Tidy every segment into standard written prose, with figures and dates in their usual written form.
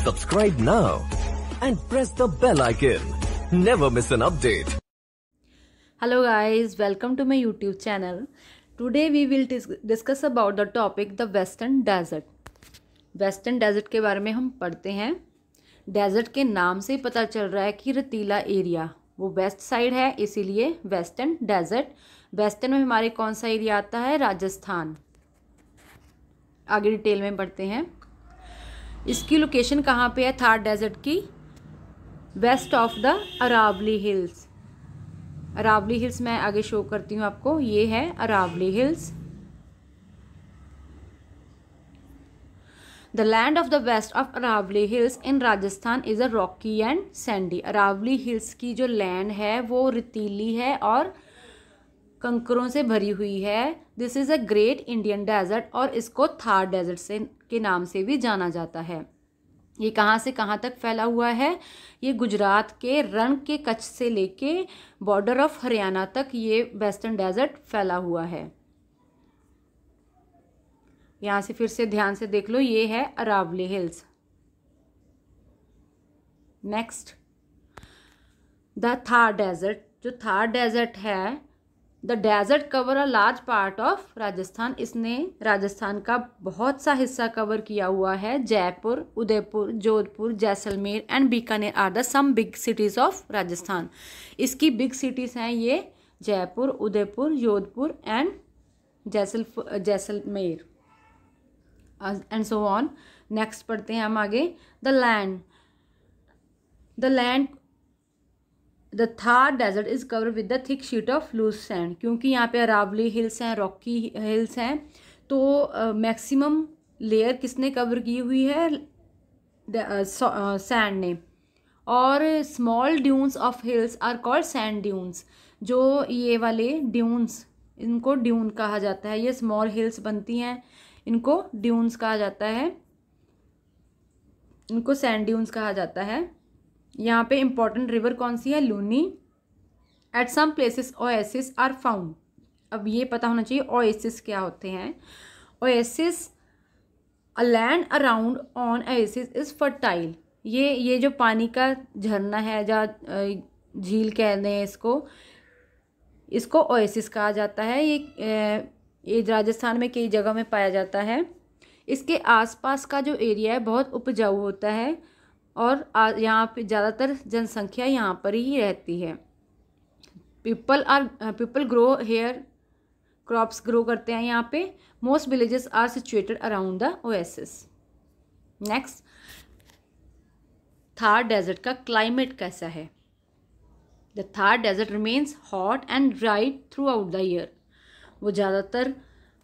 Subscribe now and press the bell icon. Never miss an update. Hello guys, welcome to my YouTube channel. Today we will discuss about the topic the Western Desert. Western Desert के बारे में हम पढ़ते हैं. Desert के नाम से ही पता चल रहा है कि रेतीला एरिया वो वेस्ट साइड है, इसीलिए वेस्टर्न डेजर्ट. वेस्टर्न में हमारे कौन सा एरिया आता है? राजस्थान. आगे डिटेल में पढ़ते हैं. इसकी लोकेशन कहाँ पे है थार डेजर्ट की? West of the Aravalli hills. Aravalli hills मैं आगे शो करती हूँ आपको. ये है Aravalli hills. The land of the west of Aravalli hills in Rajasthan is a rocky and sandy. Aravalli hills की जो लैंड है वो रेतीली है और कंकरों से भरी हुई है. This is a great Indian desert और इसको थार डेजर्ट से के नाम से भी जाना जाता है. ये कहाँ से कहाँ तक फैला हुआ है? ये गुजरात के रण के कच्छ से लेके बॉर्डर ऑफ हरियाणा तक ये वेस्टर्न डेजर्ट फैला हुआ है. यहाँ से फिर से ध्यान से देख लो. ये है Aravalli hills. Next the Thar desert. जो थार डेजर्ट है, the desert cover a large part of Rajasthan. इसने राजस्थान का बहुत सा हिस्सा कवर किया हुआ है. Jaipur, Udaipur, Jodhpur, Jaisalmer and Bikaner are the some big cities of Rajasthan. इसकी बिग सिटीज़ हैं ये Jaipur, Udaipur, Jodhpur and Jaisalmer and so on. Next पढ़ते हैं हम आगे. The land the Thar desert is cover with the thick sheet of loose sand. क्योंकि यहाँ पे अरावली हिल्स हैं, रॉकी हिल्स हैं, तो मैक्सिमम लेयर किसने कवर की हुई है? सैंड ने. और small dunes of hills are called sand dunes. जो ये वाले ड्यून्स, इनको ड्यून कहा जाता है. ये स्मॉल हिल्स बनती हैं, इनको ड्यून्स कहा जाता है, इनको सैंड ड्यून्स कहा जाता है. यहाँ पे इंपॉर्टेंट रिवर कौन सी है? Luni. At some places oasis are found. अब ये पता होना चाहिए ओएसिस क्या होते हैं. Oasis a land around on oasis is fertile. ये जो पानी का झरना है, जहाँ झील कहते हैं इसको ओएसिस कहा जाता है. ये राजस्थान में कई जगह में पाया जाता है. इसके आसपास का जो एरिया है बहुत उपजाऊ होता है और यहाँ पे ज़्यादातर जनसंख्या यहाँ पर ही रहती है. People grow here, crops grow करते हैं यहाँ पे. Most villages are situated around the oasis. Next, Thar desert का क्लाइमेट कैसा है? The Thar desert remains hot and dry throughout the year. वो ज़्यादातर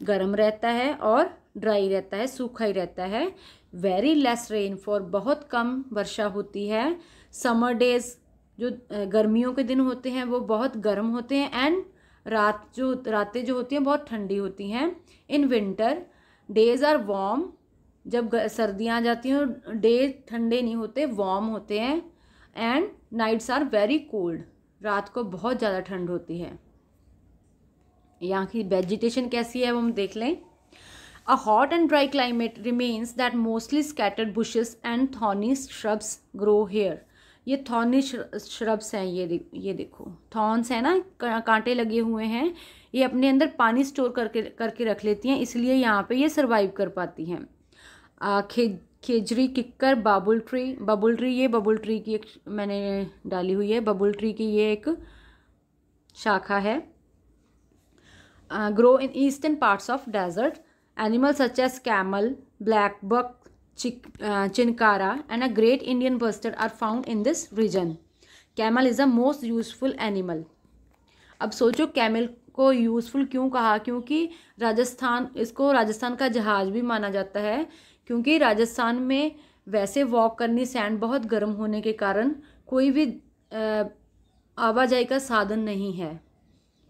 गर्म रहता है और ड्राई रहता है, सूखा ही रहता है. वेरी लेस रेनफॉल, बहुत कम वर्षा होती है. समर डेज, जो गर्मियों के दिन होते हैं वो बहुत गर्म होते हैं. एंड रातें जो होती हैं बहुत ठंडी होती हैं. In winter days are warm. जब सर्दियाँ आ जाती हैं डे ठंडे नहीं होते, वार्म होते हैं. And nights are very cold. रात को बहुत ज़्यादा ठंड होती है. यहाँ की वेजिटेशन कैसी है वो हम देख लें. A hot and dry climate remains that mostly scattered bushes and thorny shrubs grow here. ये thorny shrubs हैं. ये देखो thorns है ना, कांटे लगे हुए हैं. ये अपने अंदर पानी स्टोर करके रख लेती हैं, इसलिए यहाँ पे ये सर्वाइव कर पाती हैं. खेजरी, किक्कर, बबुल ट्री. ये बबुल ट्री की एक मैंने डाली हुई है. बबुल ट्री की ये एक शाखा है. Grow in eastern parts of desert. Animals such as camel, black buck, chinkara and a great Indian bustard are found in this region. Camel is the most useful animal. अब सोचो कैमल को useful क्यों कहा? क्योंकि इसको राजस्थान का जहाज़ भी माना जाता है. क्योंकि राजस्थान में वैसे वॉक करनी, सैंड बहुत गर्म होने के कारण कोई भी आवाजाही का साधन नहीं है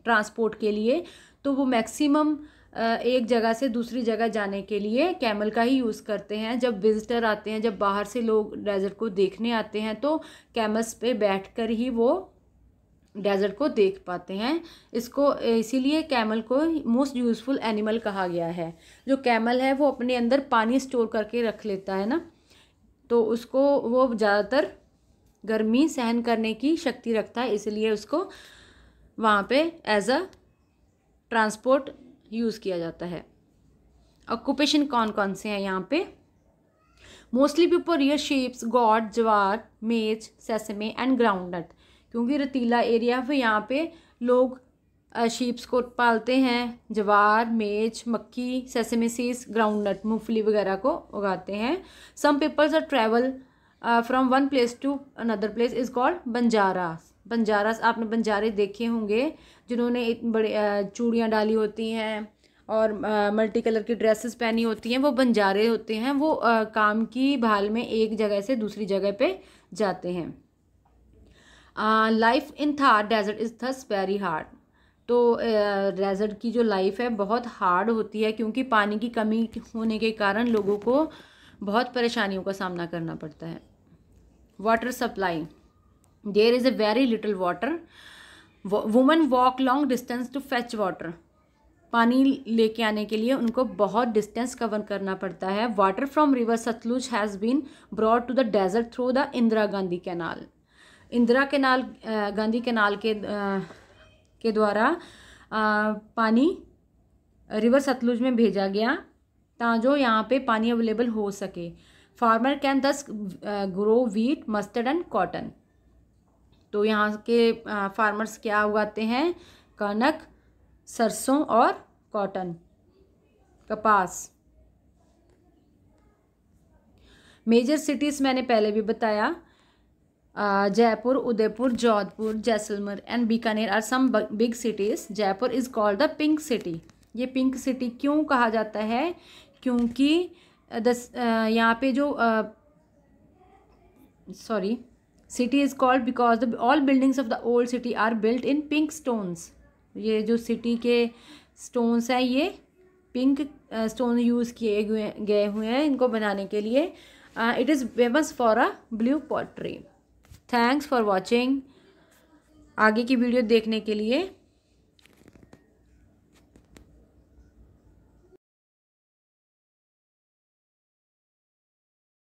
ट्रांसपोर्ट के लिए. तो वो मैक्सिमम एक जगह से दूसरी जगह जाने के लिए कैमल का ही यूज़ करते हैं. जब विजिटर आते हैं, जब बाहर से लोग डेजर्ट को देखने आते हैं, तो कैमल्स पे बैठकर ही वो डेजर्ट को देख पाते हैं. इसको इसीलिए कैमल को मोस्ट यूज़फुल एनिमल कहा गया है. जो कैमल है वो अपने अंदर पानी स्टोर करके रख लेता है ना, तो उसको वो ज़्यादातर गर्मी सहन करने की शक्ति रखता है, इसलिए उसको वहाँ पे एज अ ट्रांसपोर्ट यूज़ किया जाता है। ऑक्यूपेशन कौन कौन से हैं यहाँ पे? Mostly people rear sheeps, goat, jowar, maize, sesame and groundnut. क्योंकि रेतीला एरिया है, यहाँ पे लोग शीप्स को पालते हैं, ज्वार, मेज, मक्की, सेसमे सीड्स, ग्राउंडनट, मूंगफली वगैरह को उगाते हैं। Some peoples are travel from one place to another place is called Banjaras. Banjaras, आपने बंजारे देखे होंगे जिन्होंने बड़े चूड़ियाँ डाली होती हैं और मल्टी कलर की ड्रेसेस पहनी होती हैं, वो बंजारे होते हैं। वो काम की भाल में एक जगह से दूसरी जगह पे जाते हैं। Life in Thar desert is thus very hard. तो डेजर्ट की जो लाइफ है बहुत हार्ड होती है, क्योंकि पानी की कमी होने के कारण लोगों को बहुत परेशानियों का सामना करना पड़ता है। Water supply, there is a very little water. Women walk long distance to fetch water. पानी लेके आने के लिए उनको बहुत डिस्टेंस कवर करना पड़ता है। Water from river Sutlej has been brought to the desert through the Indira Gandhi canal. Indira canal, Gandhi canal के द्वारा पानी रिवर सतलुज में भेजा गया ताकि यहाँ पे पानी अवेलेबल हो सके। फार्मर कैन दस grow wheat, mustard and cotton. तो यहाँ के फार्मर्स क्या उगाते हैं? कनक, सरसों और कॉटन, कपास। मेजर सिटीज़ मैंने पहले भी बताया, Jaipur, Udaipur, Jodhpur, Jaisalmer and Bikaner are some big cities. Jaipur is called the pink city. ये पिंक सिटी क्यों कहा जाता है? क्योंकि यहाँ पे जो city is called because the all buildings of the old city are built in pink stones. ये जो सिटी के स्टोन्स हैं ये पिंक स्टोन यूज़ किए गए हुए हैं इनको बनाने के लिए। It is famous for a blue pottery. Thanks for watching. आगे की वीडियो देखने के लिए